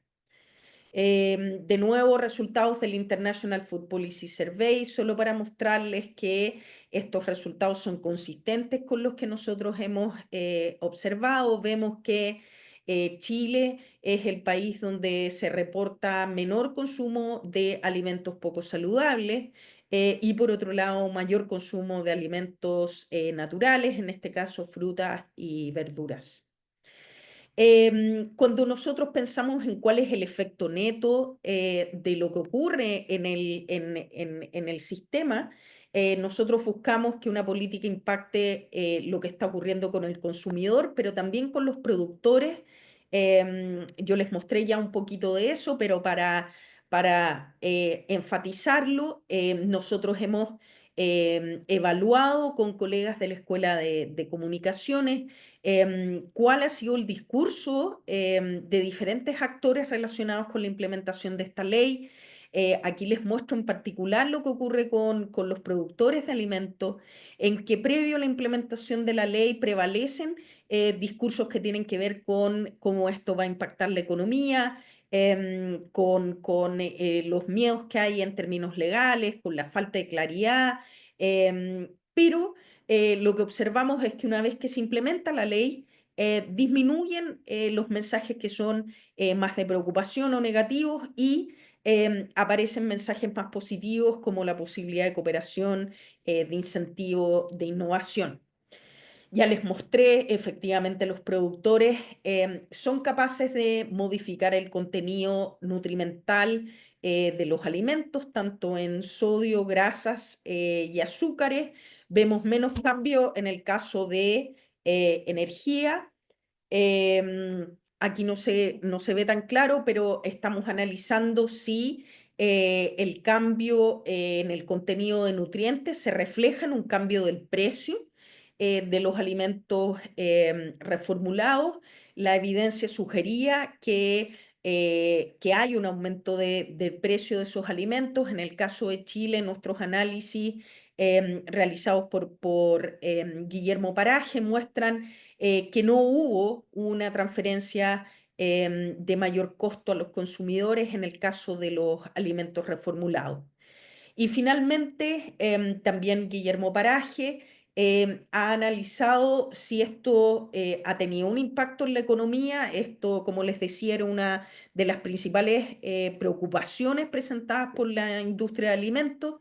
De nuevo, resultados del International Food Policy Survey, solo para mostrarles que estos resultados son consistentes con los que nosotros hemos observado. Vemos que Chile es el país donde se reporta menor consumo de alimentos poco saludables y por otro lado mayor consumo de alimentos naturales, en este caso frutas y verduras. Cuando nosotros pensamos en cuál es el efecto neto de lo que ocurre en el sistema, nosotros buscamos que una política impacte lo que está ocurriendo con el consumidor, pero también con los productores. Yo les mostré ya un poquito de eso, pero para enfatizarlo, nosotros hemos evaluado con colegas de la Escuela de Comunicaciones cuál ha sido el discurso de diferentes actores relacionados con la implementación de esta ley. Aquí les muestro en particular lo que ocurre con los productores de alimentos, en que previo a la implementación de la ley prevalecen discursos que tienen que ver con cómo esto va a impactar la economía, con los miedos que hay en términos legales, con la falta de claridad, pero lo que observamos es que una vez que se implementa la ley, disminuyen los mensajes que son más de preocupación o negativos y aparecen mensajes más positivos como la posibilidad de cooperación, de incentivo, de innovación. Ya les mostré, efectivamente, los productores son capaces de modificar el contenido nutrimental de los alimentos, tanto en sodio, grasas y azúcares. Vemos menos cambio en el caso de energía. Aquí no se ve tan claro, pero estamos analizando si el cambio en el contenido de nutrientes se refleja en un cambio del precio de los alimentos reformulados. La evidencia sugería que hay un aumento del precio de esos alimentos. En el caso de Chile, nuestros análisis realizados por Guillermo Paraje muestran que no hubo una transferencia de mayor costo a los consumidores en el caso de los alimentos reformulados. Y finalmente, también Guillermo Paraje ha analizado si esto ha tenido un impacto en la economía. Esto, como les decía, era una de las principales preocupaciones presentadas por la industria de alimentos.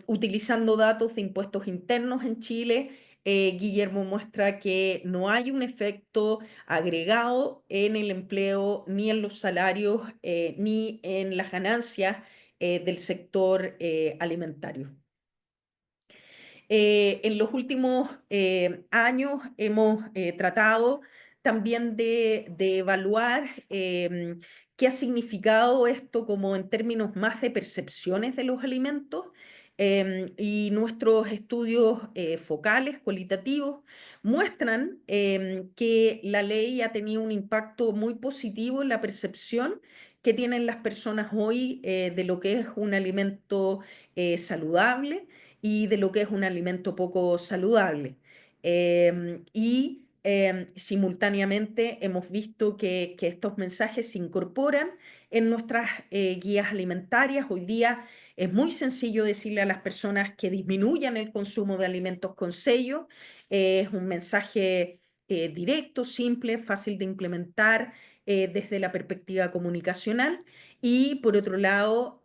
Utilizando datos de impuestos internos en Chile, Guillermo muestra que no hay un efecto agregado en el empleo, ni en los salarios, ni en las ganancias del sector alimentario. En los últimos años hemos tratado también de evaluar qué ha significado esto como en términos más de percepciones de los alimentos y nuestros estudios focales, cualitativos, muestran que la ley ha tenido un impacto muy positivo en la percepción que tienen las personas hoy de lo que es un alimento saludable y de lo que es un alimento poco saludable. Simultáneamente hemos visto que estos mensajes se incorporan en nuestras guías alimentarias. Hoy día es muy sencillo decirle a las personas que disminuyan el consumo de alimentos con sello. Es un mensaje directo, simple, fácil de implementar desde la perspectiva comunicacional. Y por otro lado,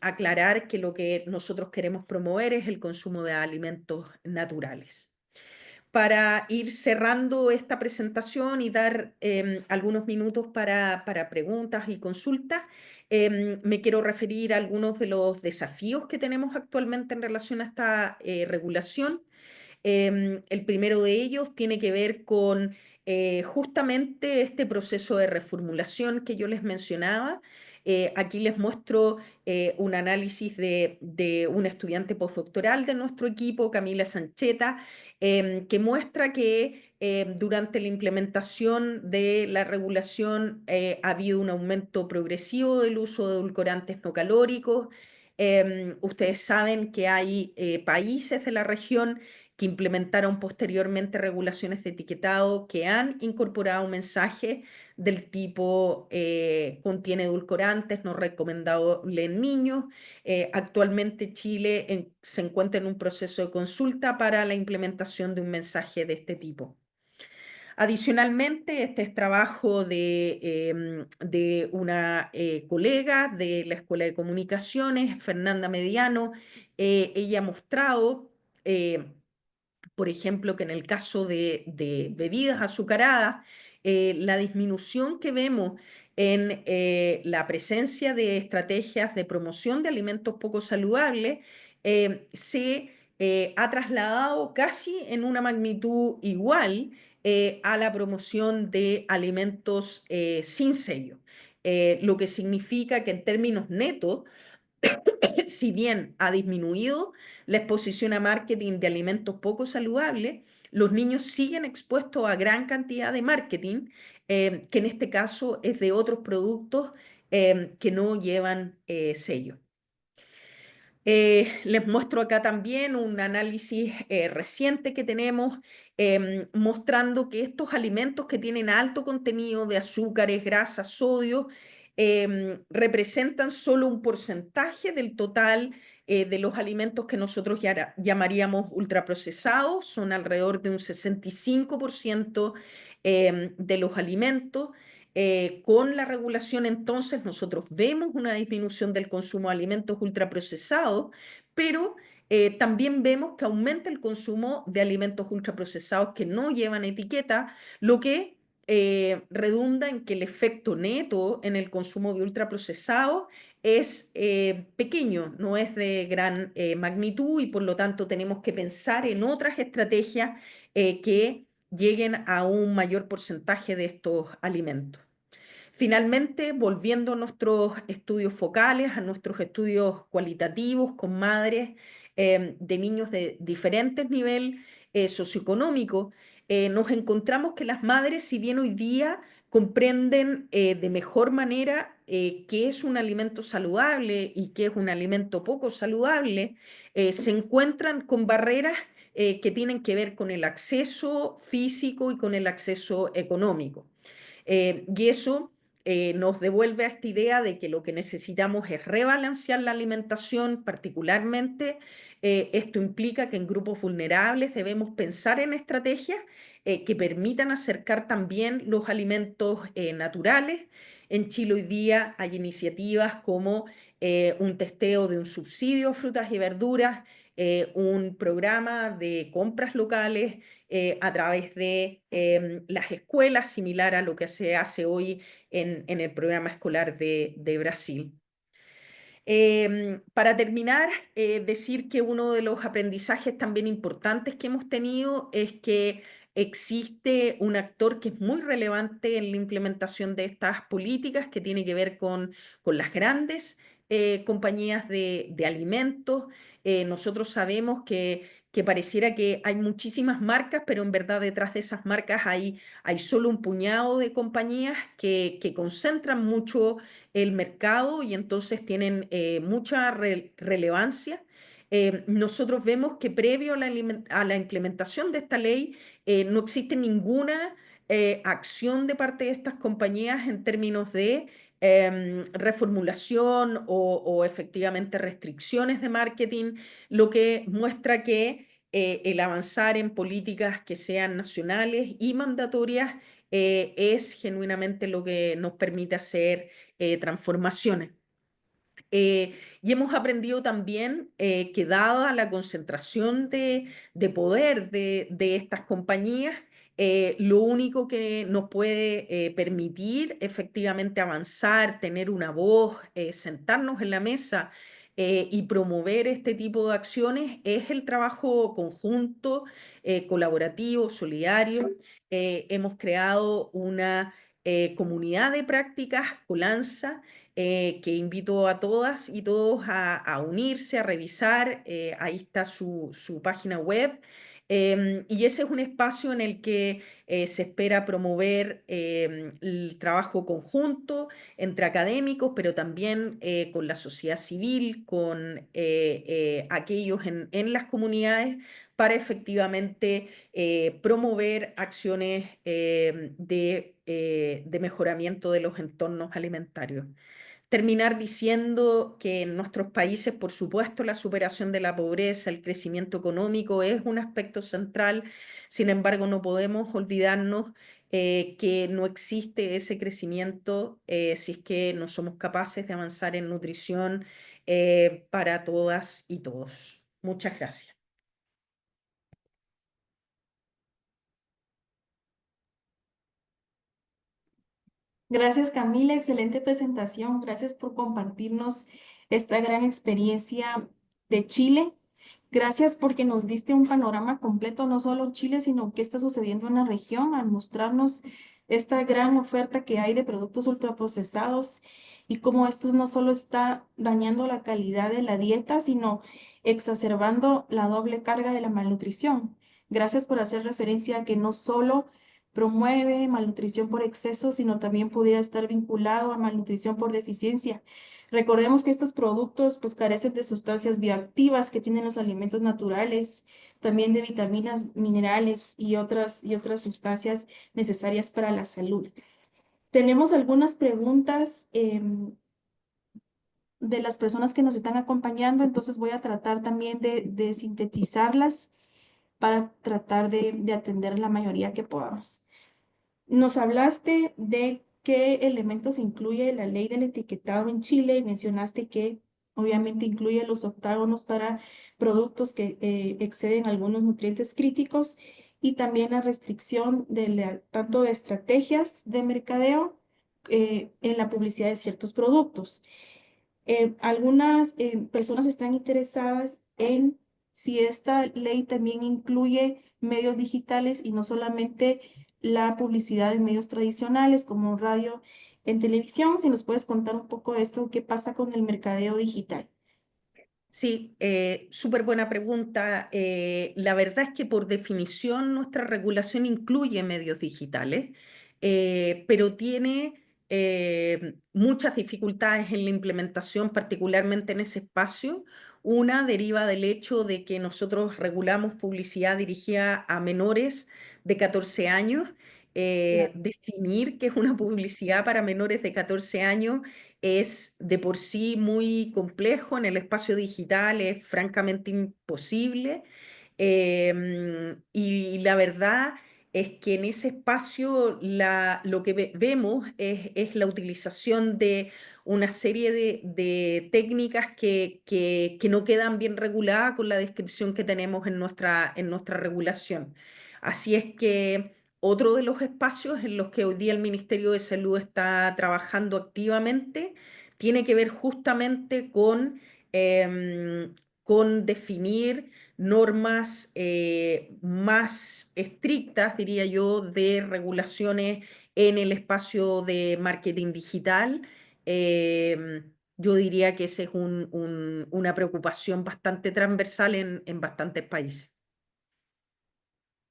aclarar que lo que nosotros queremos promover es el consumo de alimentos naturales. Para ir cerrando esta presentación y dar algunos minutos para preguntas y consultas, me quiero referir a algunos de los desafíos que tenemos actualmente en relación a esta regulación. El primero de ellos tiene que ver con justamente este proceso de reformulación que yo les mencionaba. Aquí les muestro un análisis de una estudiante postdoctoral de nuestro equipo, Camila Sancheta, que muestra que durante la implementación de la regulación ha habido un aumento progresivo del uso de edulcorantes no calóricos. Ustedes saben que hay países de la región que implementaron posteriormente regulaciones de etiquetado que han incorporado mensajes del tipo contiene edulcorantes, no recomendable en niños. Actualmente Chile se encuentra en un proceso de consulta para la implementación de un mensaje de este tipo. Adicionalmente, este es trabajo de una colega de la Escuela de Comunicaciones, Fernanda Mediano. Ella ha mostrado por ejemplo, que en el caso de bebidas azucaradas, la disminución que vemos en la presencia de estrategias de promoción de alimentos poco saludables se ha trasladado casi en una magnitud igual a la promoción de alimentos sin sello. Lo que significa que en términos netos, si bien ha disminuido la exposición a marketing de alimentos poco saludables, los niños siguen expuestos a gran cantidad de marketing, que en este caso es de otros productos que no llevan sello. Les muestro acá también un análisis reciente que tenemos mostrando que estos alimentos que tienen alto contenido de azúcares, grasas, sodio, representan solo un porcentaje del total de los alimentos que nosotros llamaríamos ultraprocesados, son alrededor de un 65% de los alimentos. Con la regulación entonces nosotros vemos una disminución del consumo de alimentos ultraprocesados, pero también vemos que aumenta el consumo de alimentos ultraprocesados que no llevan etiqueta, lo que redunda en que el efecto neto en el consumo de ultraprocesados es pequeño, no es de gran magnitud y por lo tanto tenemos que pensar en otras estrategias que lleguen a un mayor porcentaje de estos alimentos. Finalmente, volviendo a nuestros estudios focales, a nuestros estudios cualitativos con madres de niños de diferentes niveles socioeconómicos, nos encontramos que las madres, si bien hoy día comprenden de mejor manera qué es un alimento saludable y qué es un alimento poco saludable, se encuentran con barreras que tienen que ver con el acceso físico y con el acceso económico. Y eso nos devuelve a esta idea de que lo que necesitamos es rebalancear la alimentación, particularmente esto implica que en grupos vulnerables debemos pensar en estrategias que permitan acercar también los alimentos naturales. En Chile hoy día hay iniciativas como un testeo de un subsidio a frutas y verduras, un programa de compras locales, a través de las escuelas, similar a lo que se hace hoy en el programa escolar de Brasil. Para terminar, decir que uno de los aprendizajes también importantes que hemos tenido es que existe un actor que es muy relevante en la implementación de estas políticas, que tiene que ver con las grandes compañías de alimentos. Nosotros sabemos que pareciera que hay muchísimas marcas, pero en verdad detrás de esas marcas hay solo un puñado de compañías que concentran mucho el mercado y entonces tienen mucha relevancia. Nosotros vemos que previo a la implementación de esta ley no existe ninguna acción de parte de estas compañías en términos de reformulación o efectivamente restricciones de marketing, lo que muestra que el avanzar en políticas que sean nacionales y mandatorias es genuinamente lo que nos permite hacer transformaciones. Y hemos aprendido también que dada la concentración de poder de estas compañías, lo único que nos puede permitir efectivamente avanzar, tener una voz, sentarnos en la mesa y promover este tipo de acciones es el trabajo conjunto, colaborativo, solidario. Hemos creado una comunidad de prácticas, Colanza, que invito a todas y todos a unirse, a revisar. Ahí está su página web. Y ese es un espacio en el que se espera promover el trabajo conjunto entre académicos, pero también con la sociedad civil, con aquellos en las comunidades, para efectivamente promover acciones de mejoramiento de los entornos alimentarios. Terminar diciendo que en nuestros países, por supuesto, la superación de la pobreza, el crecimiento económico es un aspecto central. Sin embargo, no podemos olvidarnos que no existe ese crecimiento si es que no somos capaces de avanzar en nutrición para todas y todos. Muchas gracias. Gracias, Camila. Excelente presentación. Gracias por compartirnos esta gran experiencia de Chile. Gracias porque nos diste un panorama completo, no solo en Chile, sino qué está sucediendo en la región, al mostrarnos esta gran oferta que hay de productos ultraprocesados y cómo esto no solo está dañando la calidad de la dieta, sino exacerbando la doble carga de la malnutrición. Gracias por hacer referencia a que no solo promueve malnutrición por exceso, sino también pudiera estar vinculado a malnutrición por deficiencia. Recordemos que estos productos pues carecen de sustancias bioactivas que tienen los alimentos naturales, también de vitaminas, minerales y otras sustancias necesarias para la salud. Tenemos algunas preguntas de las personas que nos están acompañando, entonces voy a tratar también de sintetizarlas para tratar de atender la mayoría que podamos. Nos hablaste de qué elementos incluye la ley del etiquetado en Chile y mencionaste que obviamente incluye los octágonos para productos que exceden algunos nutrientes críticos y también la restricción tanto de estrategias de mercadeo en la publicidad de ciertos productos. Algunas personas están interesadas en si esta ley también incluye medios digitales y no solamente la publicidad en medios tradicionales como radio, en televisión. Si nos puedes contar un poco de esto, ¿qué pasa con el mercadeo digital? Sí, súper buena pregunta. La verdad es que por definición nuestra regulación incluye medios digitales, pero tiene muchas dificultades en la implementación, particularmente en ese espacio. Una deriva del hecho de que nosotros regulamos publicidad dirigida a menores de 14 años. Claro. Definir qué es una publicidad para menores de 14 años es de por sí muy complejo, en el espacio digital es francamente imposible. Y la verdad es que en ese espacio lo que vemos es la utilización de una serie de técnicas que no quedan bien reguladas con la descripción que tenemos en nuestra regulación. Así es que otro de los espacios en los que hoy día el Ministerio de Salud está trabajando activamente tiene que ver justamente con definir normas más estrictas, diría yo, de regulaciones en el espacio de marketing digital. Yo diría que esa es una preocupación bastante transversal en bastantes países.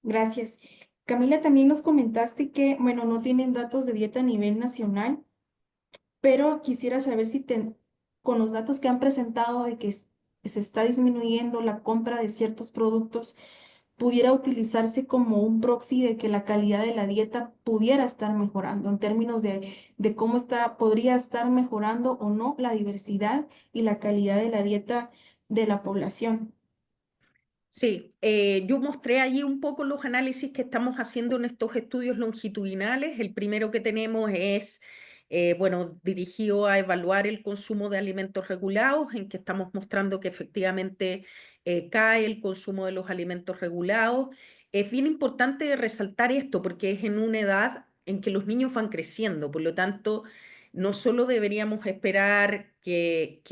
Gracias. Camila, también nos comentaste que, bueno, no tienen datos de dieta a nivel nacional, pero quisiera saber si con los datos que han presentado de que se está disminuyendo la compra de ciertos productos, pudiera utilizarse como un proxy de que la calidad de la dieta pudiera estar mejorando en términos de cómo podría estar mejorando o no la diversidad y la calidad de la dieta de la población. Sí, yo mostré allí un poco los análisis que estamos haciendo en estos estudios longitudinales. El primero que tenemos es, bueno, dirigido a evaluar el consumo de alimentos regulados, en que estamos mostrando que efectivamente cae el consumo de los alimentos regulados. Es bien importante resaltar esto porque es en una edad en que los niños van creciendo, por lo tanto, no solo deberíamos esperar que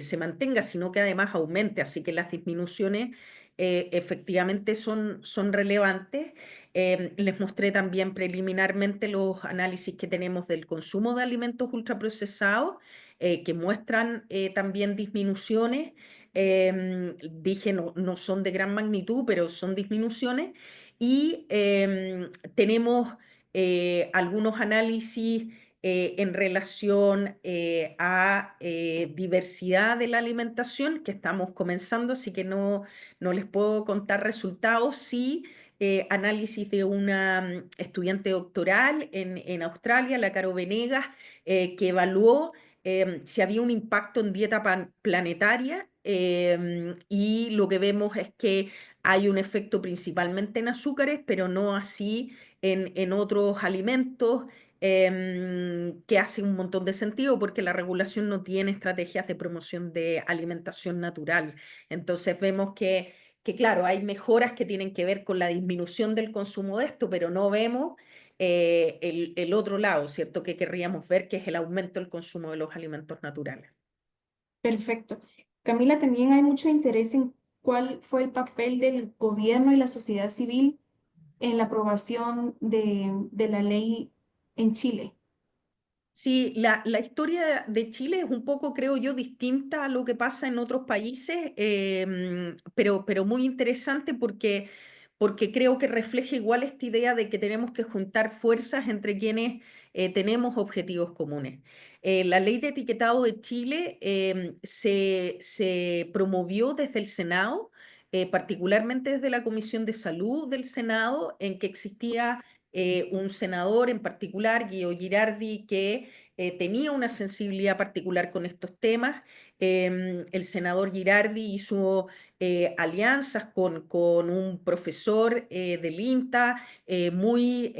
se mantenga, sino que además aumente. Así que las disminuciones efectivamente son relevantes. Les mostré también preliminarmente los análisis que tenemos del consumo de alimentos ultraprocesados, que muestran también disminuciones. Dije, no, no son de gran magnitud, pero son disminuciones. Y tenemos algunos análisis en relación a diversidad de la alimentación que estamos comenzando, así que no, no les puedo contar resultados. Sí, análisis de una estudiante doctoral en Australia, la Caro Venegas, que evaluó si había un impacto en dieta planetaria, y lo que vemos es que hay un efecto principalmente en azúcares, pero no así en otros alimentos, que hace un montón de sentido porque la regulación no tiene estrategias de promoción de alimentación natural. Entonces vemos que claro, hay mejoras que tienen que ver con la disminución del consumo de esto, pero no vemos el otro lado, ¿cierto? Que querríamos ver, que es el aumento del consumo de los alimentos naturales. Perfecto. Camila, también hay mucho interés en cuál fue el papel del gobierno y la sociedad civil en la aprobación de la ley en Chile. Sí, la historia de Chile es un poco, creo yo, distinta a lo que pasa en otros países, pero muy interesante porque creo que refleja igual esta idea de que tenemos que juntar fuerzas entre quienes tenemos objetivos comunes. La ley de etiquetado de Chile se promovió desde el Senado, particularmente desde la Comisión de Salud del Senado, en que existía un senador en particular, Guido Girardi, que tenía una sensibilidad particular con estos temas. El senador Girardi hizo alianzas con un profesor del INTA muy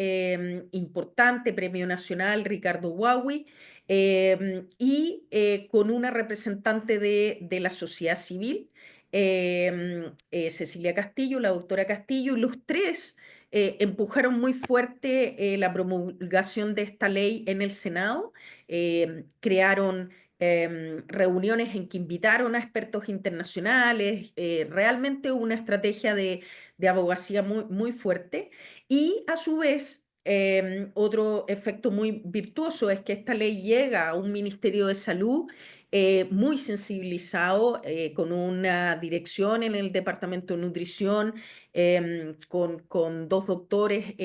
importante, Premio Nacional, Ricardo Huawi, y con una representante de la sociedad civil, Cecilia Castillo, la doctora Castillo, y los tres empujaron muy fuerte la promulgación de esta ley en el Senado. Crearon reuniones en que invitaron a expertos internacionales, realmente una estrategia de abogacía muy, muy fuerte. Y a su vez, otro efecto muy virtuoso es que esta ley llega a un Ministerio de Salud muy sensibilizado, con una dirección en el Departamento de Nutrición, con dos doctores,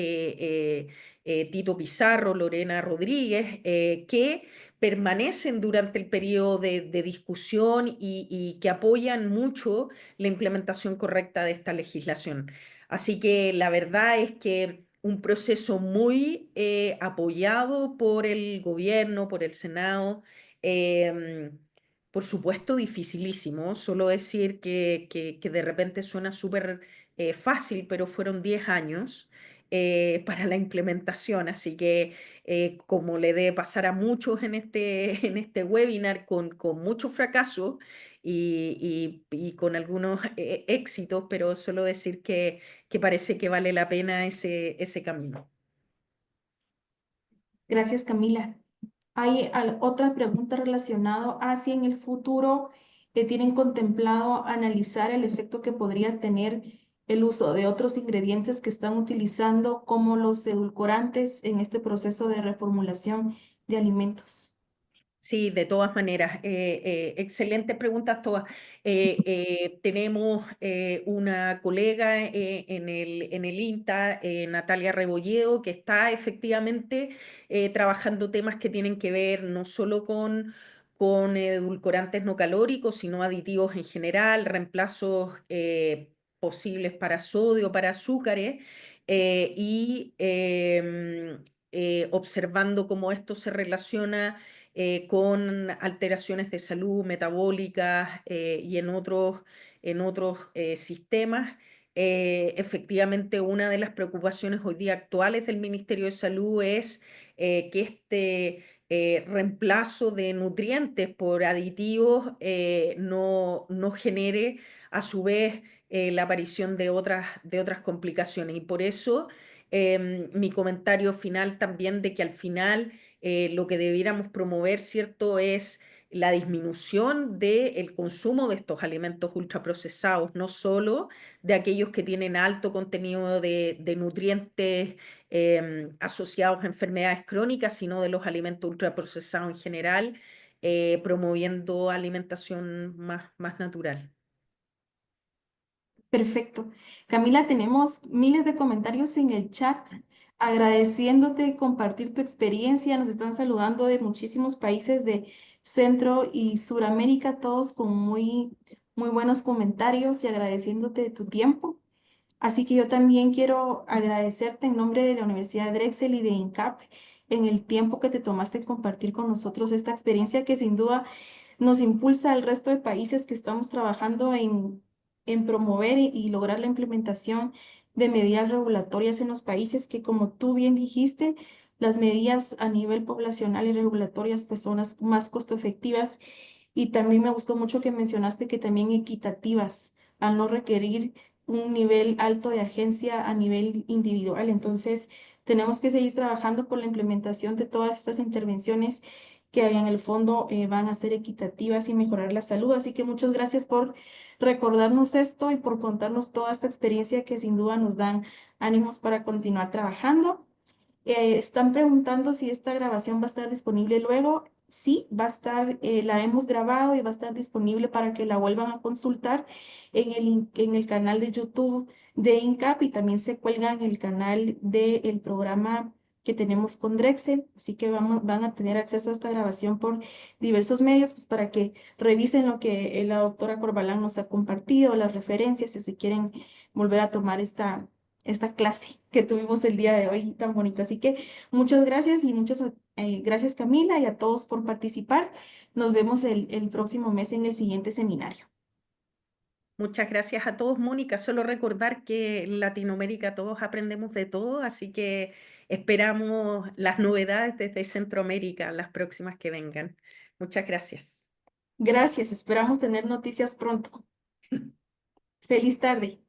Tito Pizarro, Lorena Rodríguez, que permanecen durante el periodo de discusión y que apoyan mucho la implementación correcta de esta legislación. Así que la verdad es que un proceso muy apoyado por el gobierno, por el Senado, eh, por supuesto dificilísimo. Solo decir que de repente suena súper fácil, pero fueron 10 años para la implementación, así que como le debe pasar a muchos en este webinar, con muchos fracasos y con algunos éxitos, pero solo decir que parece que vale la pena ese camino. Gracias, Camila. Hay otra pregunta relacionada a si en el futuro tienen contemplado analizar el efecto que podría tener el uso de otros ingredientes que están utilizando como los edulcorantes en este proceso de reformulación de alimentos. Sí, de todas maneras, excelentes preguntas todas. Tenemos una colega en el INTA, Natalia Rebolledo, que está efectivamente trabajando temas que tienen que ver no solo con edulcorantes no calóricos, sino aditivos en general, reemplazos posibles para sodio, para azúcares, y observando cómo esto se relaciona con alteraciones de salud metabólicas y en otros sistemas. Efectivamente, una de las preocupaciones hoy día actuales del Ministerio de Salud es que este reemplazo de nutrientes por aditivos no genere a su vez la aparición de otras complicaciones. Y por eso mi comentario final también de que al final lo que debiéramos promover, ¿cierto?, es la disminución del consumo de estos alimentos ultraprocesados, no solo de aquellos que tienen alto contenido de nutrientes asociados a enfermedades crónicas, sino de los alimentos ultraprocesados en general, promoviendo alimentación más natural. Perfecto. Camila, tenemos miles de comentarios en el chat agradeciéndote compartir tu experiencia. Nos están saludando de muchísimos países de Centro y Suramérica, todos con muy buenos comentarios y agradeciéndote tu tiempo. Así que yo también quiero agradecerte en nombre de la Universidad de Drexel y de INCAP en el tiempo que te tomaste en compartir con nosotros esta experiencia que sin duda nos impulsa al resto de países que estamos trabajando en promover y lograr la implementación de medidas regulatorias en los países que, como tú bien dijiste, las medidas a nivel poblacional y regulatorias pues son las más costo efectivas y también me gustó mucho que mencionaste que también equitativas al no requerir un nivel alto de agencia a nivel individual. Entonces, tenemos que seguir trabajando por la implementación de todas estas intervenciones que en el fondo van a ser equitativas y mejorar la salud. Así que muchas gracias por recordarnos esto y por contarnos toda esta experiencia que sin duda nos dan ánimos para continuar trabajando. Están preguntando si esta grabación va a estar disponible luego. Sí, va a estar, la hemos grabado y va a estar disponible para que la vuelvan a consultar en el canal de YouTube de INCAP y también se cuelga en el canal del programa que tenemos con Drexel. Así que van a tener acceso a esta grabación por diversos medios, pues para que revisen lo que la doctora Corbalán nos ha compartido, las referencias, y si quieren volver a tomar esta clase que tuvimos el día de hoy tan bonita. Así que muchas gracias y muchas gracias Camila y a todos por participar. Nos vemos el próximo mes en el siguiente seminario. Muchas gracias a todos, Mónica. Solo recordar que en Latinoamérica todos aprendemos de todo, así que esperamos las novedades desde Centroamérica, las próximas que vengan. Muchas gracias. Gracias, esperamos tener noticias pronto. Feliz tarde.